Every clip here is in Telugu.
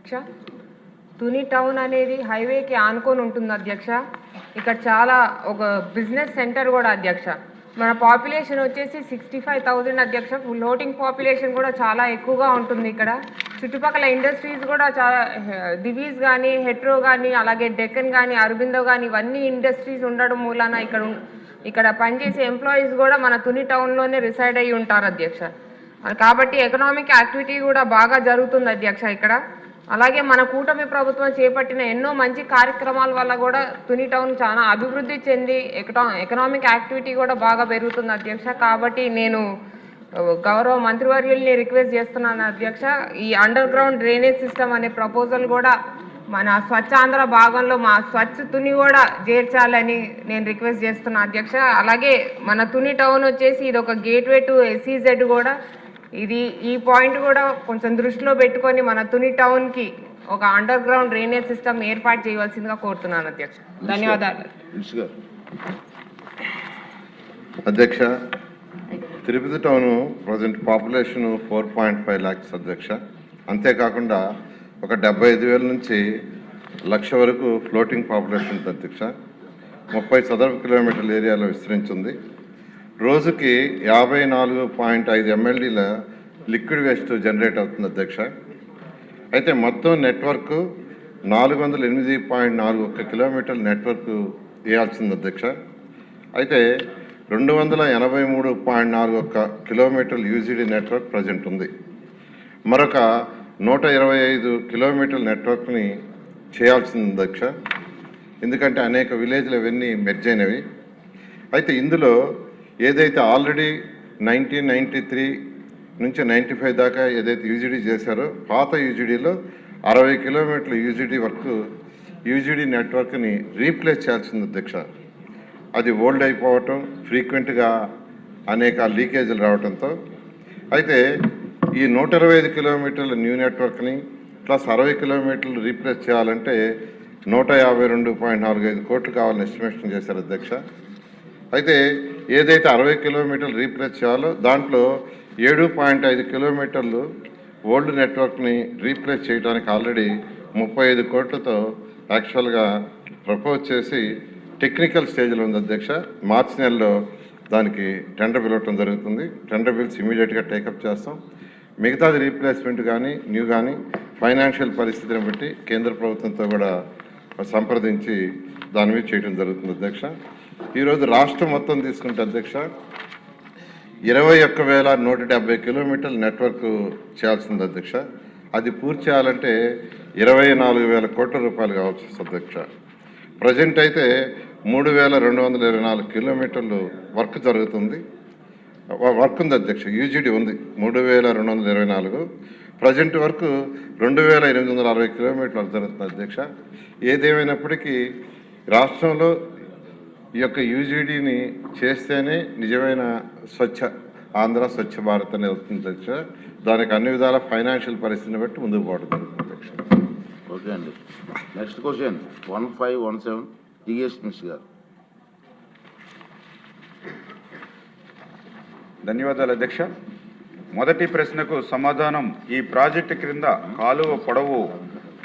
అధ్యక్ష. తుని టౌన్ అనేది హైవేకి ఆనుకొని ఉంటుంది అధ్యక్ష. ఇక్కడ చాలా ఒక బిజినెస్ సెంటర్ కూడా అధ్యక్ష. మన పాపులేషన్ వచ్చేసి 65,000 అధ్యక్ష. ఫ్లోటింగ్ పాపులేషన్ కూడా చాలా ఎక్కువగా ఉంటుంది ఇక్కడ. చుట్టుపక్కల ఇండస్ట్రీస్ కూడా చాలా దివీస్ కానీ, హెట్రో కానీ, అలాగే డెక్కన్ కానీ, అరబిందో కానీ ఇవన్నీ ఇండస్ట్రీస్ ఉండడం మూలాన ఇక్కడ పనిచేసే ఎంప్లాయీస్ కూడా మన తుని టౌన్లోనే రిసైడ్ అయ్యి ఉంటారు అధ్యక్ష. కాబట్టి ఎకనామిక్ యాక్టివిటీ కూడా బాగా జరుగుతుంది అధ్యక్ష ఇక్కడ. అలాగే మన కూటమి ప్రభుత్వం చేపట్టిన ఎన్నో మంచి కార్యక్రమాల వల్ల కూడా తుని టౌన్ చాలా అభివృద్ధి చెంది ఎకనామిక్ యాక్టివిటీ కూడా బాగా పెరుగుతుంది అధ్యక్ష. కాబట్టి నేను గౌరవ మంత్రివర్యుల్ని రిక్వెస్ట్ చేస్తున్నాను అధ్యక్ష, ఈ అండర్ గ్రౌండ్ డ్రైనేజ్ సిస్టమ్ అనే ప్రపోజల్ కూడా మన స్వచ్ఛాంధ్ర భాగంలో మా స్వచ్ఛ తుని కూడా చేర్చాలని నేను రిక్వెస్ట్ చేస్తున్నాను అధ్యక్ష. అలాగే మన తుని టౌన్ వచ్చేసి ఇది ఒక గేట్వే టు SEZ కూడా. ఈ పాయింట్ కూడా కొంచెం దృష్టిలో పెట్టుకొని మన తుని టౌన్కి ఒక అండర్ గ్రౌండ్ డ్రైనేజ్ సిస్టమ్ ఏర్పాటు చేయవలసిందిగా కోరుతున్నాను అధ్యక్ష. ధన్యవాదాలు అధ్యక్ష. Tirupati town present population 4.5 lakhs అధ్యక్ష. అంతేకాకుండా ఒక 75,000 నుంచి 1,00,000 వరకు ఫ్లోటింగ్ పాపులేషన్ ఉంది అధ్యక్ష. 30 చదరపు కిలోమీటర్ల ఏరియాలో విస్తరించింది. రోజుకి 54.5 MLDల లిక్విడ్ వేస్ట్ జనరేట్ అవుతుంది అధ్యక్ష. అయితే మొత్తం నెట్వర్క్ 408.41 కిలోమీటర్ల నెట్వర్క్ వేయాల్సింది అధ్యక్ష. అయితే 283.41 కిలోమీటర్ల UGD నెట్వర్క్ ప్రజెంట్ ఉంది. మరొక 125 కిలోమీటర్ల నెట్వర్క్ని చేయాల్సింది అధ్యక్ష. ఎందుకంటే అనేక విలేజ్లు అవన్నీ మెర్జ్ అయినవి. అయితే ఇందులో ఏదైతే ఆల్రెడీ 1993 నుంచి 95 దాకా ఏదైతే UGD చేశారో పాత UGDలో 60 కిలోమీటర్ల UGD నెట్వర్క్ని రీప్లేస్ చేయాల్సింది అధ్యక్ష. అది ఓల్డ్ అయిపోవటం, ఫ్రీక్వెంట్గా అనేక లీకేజీలు రావడంతో అయితే ఈ 125 కిలోమీటర్ల న్యూ నెట్వర్క్ని ప్లస్ 60 కిలోమీటర్లు రీప్లేస్ చేయాలంటే 152.45 కోట్లు కావాలని ఎస్టిమేషన్ చేశారు అధ్యక్ష. అయితే ఏదైతే 60 కిలోమీటర్లు రీప్లేస్ చేయాలో దాంట్లో 7.5 కిలోమీటర్లు ఓల్డ్ నెట్వర్క్ని రీప్లేస్ చేయడానికి ఆల్రెడీ 35 కోట్లతో యాక్చువల్గా ప్రపోజ్ చేసి టెక్నికల్ స్టేజ్లో ఉంది అధ్యక్ష. మార్చి నెలలో దానికి టెండర్ పిలవటం జరుగుతుంది. టెండర్ బిల్స్ ఇమీడియట్గా టేకప్ చేస్తాం. మిగతాది రీప్లేస్మెంట్ కానీ న్యూ కానీ ఫైనాన్షియల్ పరిస్థితిని బట్టి కేంద్ర ప్రభుత్వంతో కూడా సంప్రదించి దాని మీద చేయడం జరుగుతుంది అధ్యక్ష. ఈరోజు రాష్ట్రం మొత్తం తీసుకుంటే అధ్యక్ష 21,170 కిలోమీటర్ల నెట్వర్క్ చేయాల్సింది అధ్యక్ష. అది పూర్తి చేయాలంటే 24,000 కోట్ల రూపాయలు కావాల్సి వస్తుంది అధ్యక్ష. ప్రజెంట్ అయితే 3,224 కిలోమీటర్లు వర్క్ జరుగుతుంది. వర్క్ ఉంది అధ్యక్ష. UGD ఉంది 3,224. ప్రజెంట్ వరకు 2,860 కిలోమీటర్లు జరుగుతుంది అధ్యక్ష. ఏదేమైనప్పటికీ రాష్ట్రంలో ఈ యొక్క UGDని చేస్తేనే నిజమైన స్వచ్ఛ ఆంధ్ర, స్వచ్ఛ భారత్ అనేది వస్తుంది అధ్యక్ష. దానికి అన్ని విధాల ఫైనాన్షియల్ పరిస్థితిని బట్టి ముందుకు పోవడం జరుగుతుంది అధ్యక్ష. ఓకే అండి. నెక్స్ట్ క్వశ్చన్ 1517 TS మినిస్టర్ గారు. ధన్యవాదాలు అధ్యక్ష. మొదటి ప్రశ్నకు సమాధానం. ఈ ప్రాజెక్టు క్రింద కాలువ పొడవు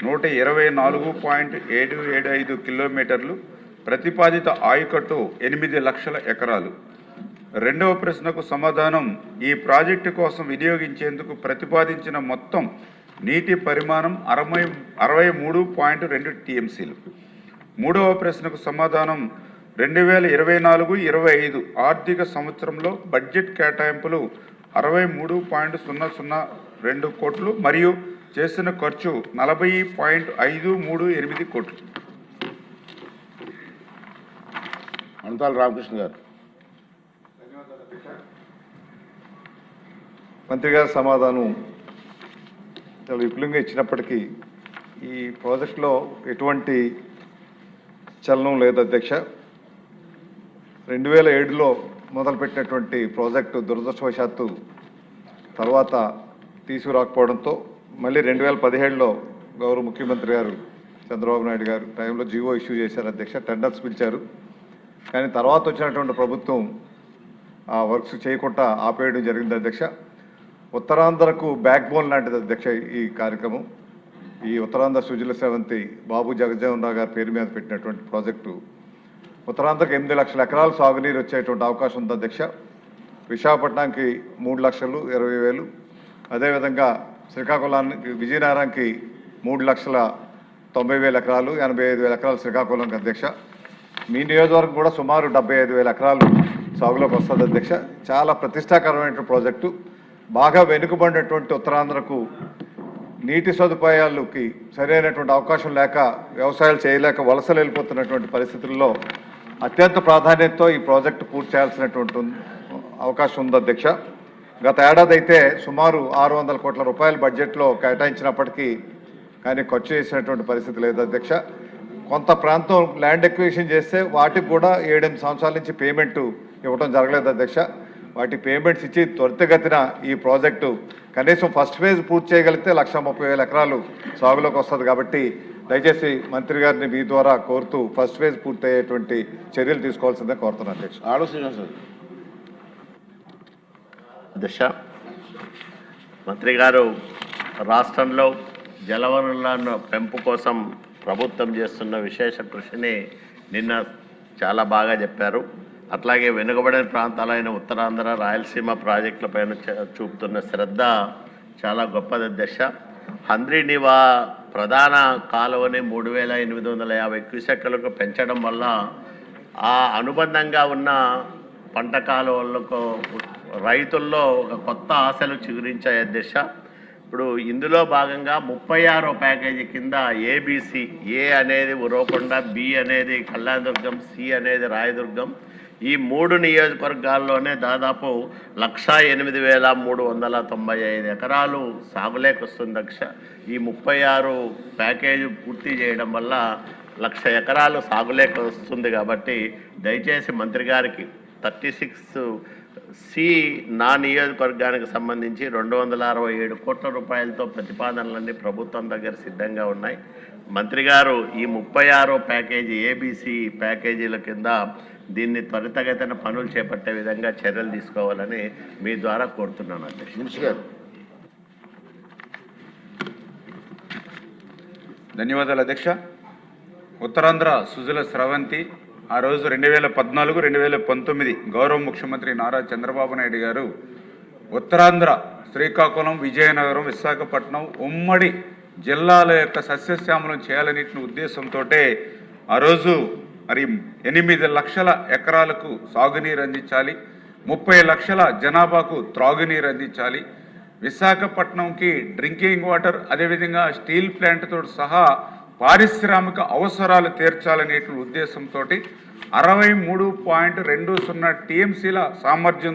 124.775 కిలోమీటర్లు, ప్రతిపాదిత ఆయకట్టు 8 లక్షల ఎకరాలు. రెండవ ప్రశ్నకు సమాధానం. ఈ ప్రాజెక్టు కోసం వినియోగించేందుకు ప్రతిపాదించిన మొత్తం నీటి పరిమాణం 63.2 TMCలు. మూడవ ప్రశ్నకు సమాధానం. 2024-25 ఆర్థిక సంవత్సరంలో బడ్జెట్ కేటాయింపులు 63.002 కోట్లు మరియు చేసిన ఖర్చు 40.538 కోట్లు. అనంతాల రామకృష్ణ గారు. మంత్రి గారి సమాధానం చాలా విపులంగా ఇచ్చినప్పటికీ ఈ ప్రాజెక్టులో ఎటువంటి చలనం లేదు అధ్యక్ష. 2007లో మొదలుపెట్టినటువంటి ప్రాజెక్టు దురదృష్టవశాత్తు తర్వాత తీసుకురాకపోవడంతో మళ్ళీ 2017లో గౌరవ ముఖ్యమంత్రి గారు చంద్రబాబు నాయుడు గారు టైంలో జీవో ఇష్యూ చేశారు అధ్యక్ష. టెండర్స్ పిలిచారు. కానీ తర్వాత వచ్చినటువంటి ప్రభుత్వం ఆ వర్క్స్ చేయకుండా ఆపేయడం జరిగింది అధ్యక్ష. ఉత్తరాంధ్రకు బ్యాక్ బోన్ లాంటిది అధ్యక్ష ఈ కార్యక్రమం. ఈ ఉత్తరాంధ్ర సుజల స్రవంతి బాబు జగజ్జీవన్ రావు గారి పేరు మీద పెట్టినటువంటి ప్రాజెక్టు ఉత్తరాంధ్రకి 8 లక్షల ఎకరాలు సాగునీరు వచ్చేటువంటి అవకాశం ఉంది అధ్యక్ష. విశాఖపట్నానికి 3,20,000, అదేవిధంగా శ్రీకాకుళానికి విజయనగరానికి 3,90,000 ఎకరాలు, 85,000 ఎకరాలు శ్రీకాకుళంకి అధ్యక్ష. మీ నియోజకవర్గం కూడా సుమారు 75,000 ఎకరాలు సాగులోకి వస్తుంది అధ్యక్ష. చాలా ప్రతిష్టాకరమైన ప్రాజెక్టు. బాగా వెనుకబడినటువంటి ఉత్తరాంధ్రకు నీటి సదుపాయాలకి సరైనటువంటి అవకాశం లేక వ్యవసాయాలు చేయలేక వలసలు వెళ్ళిపోతున్నటువంటి పరిస్థితుల్లో అత్యంత ప్రాధాన్యతతో ఈ ప్రాజెక్టు పూర్తి చేయాల్సినటువంటి అవకాశం ఉంది అధ్యక్ష. గత ఏడాది అయితే సుమారు 600 కోట్ల రూపాయల బడ్జెట్లో కేటాయించినప్పటికీ కానీ ఖర్చు చేసినటువంటి పరిస్థితి లేదు అధ్యక్ష. కొంత ప్రాంతం ల్యాండ్ ఎక్విజిషన్ చేస్తే వాటికి కూడా 7-8 సంవత్సరాల నుంచి పేమెంట్ ఇవ్వడం జరగలేదు అధ్యక్ష. వాటి పేమెంట్స్ ఇచ్చి త్వరితగతిన ఈ ప్రాజెక్టు కనీసం ఫస్ట్ ఫేజ్ పూర్తి చేయగలిగితే 1,30,000 ఎకరాలు సాగులోకి వస్తుంది. కాబట్టి దయచేసి మంత్రి గారిని మీ ద్వారా కోరుతూ ఫస్ట్ ఫేజ్ పూర్తి అయ్యేటువంటి చర్యలు తీసుకోవాల్సిందే కోరుతున్నాను అధ్యక్ష. అధ్యక్ష, మంత్రి గారు రాష్ట్రంలో జలవనరుల పెంపు కోసం ప్రభుత్వం చేస్తున్న విశేష కృషిని నిన్న చాలా బాగా చెప్పారు. అట్లాగే వెనుకబడిన ప్రాంతాలైన ఉత్తరాంధ్ర, రాయలసీమ ప్రాజెక్టులపైన చూపుతున్న శ్రద్ధ చాలా గొప్పది అధ్యక్ష. హంద్రీనివా ప్రధాన కాలువని 3,850 క్యూసెక్కులకు పెంచడం వల్ల ఆ అనుబంధంగా ఉన్న పంట కాలువలకు రైతుల్లో ఒక కొత్త ఆశలు చిగురించాయి అధ్యక్ష. ఇప్పుడు ఇందులో భాగంగా 36వ ప్యాకేజీ కింద ఏబిసి, ఏ అనేది ఉరవకొండ, బి అనేది కళ్యాణదుర్గం, సి అనేది రాయదుర్గం, ఈ 3 నియోజకవర్గాల్లోనే దాదాపు 1,08,395 ఎకరాలు సాగులేకి వస్తుంది అధ్యక్ష. ఈ 36 ప్యాకేజీ పూర్తి చేయడం వల్ల 1,00,000 ఎకరాలు సాగులేకి వస్తుంది. కాబట్టి దయచేసి మంత్రి గారికి 36C నా నియోజకవర్గానికి సంబంధించి 267 కోట్ల రూపాయలతో ప్రతిపాదనలన్నీ ప్రభుత్వం దగ్గర సిద్ధంగా ఉన్నాయి. మంత్రి గారు ఈ 36 ప్యాకేజీ ఏబిసి ప్యాకేజీల కింద దీన్ని త్వరితగతిన పనులు చేపట్టే విధంగా చర్యలు తీసుకోవాలని మీ ద్వారా కోరుతున్నాను అధ్యక్ష. ధన్యవాదాలు అధ్యక్ష. ఉత్తరాంధ్ర సుజల స్రవంతి ఆ రోజు 2014-2019 గౌరవ ముఖ్యమంత్రి నారా చంద్రబాబు నాయుడు గారు ఉత్తరాంధ్ర శ్రీకాకుళం, విజయనగరం, విశాఖపట్నం ఉమ్మడి జిల్లాల యొక్క సస్యశ్యామలం చేయాలనే ఉద్దేశంతో ఆ రోజు మరి 8 లక్షల ఎకరాలకు సాగునీరు అందించాలి, 30 లక్షల జనాభాకు త్రాగునీరు అందించాలి, విశాఖపట్నంకి డ్రింకింగ్ వాటర్, అదేవిధంగా స్టీల్ ప్లాంట్తో సహా పారిశ్రామిక అవసరాలు తీర్చాలనే ఉద్దేశంతో 63.20 TMCల సామర్థ్యం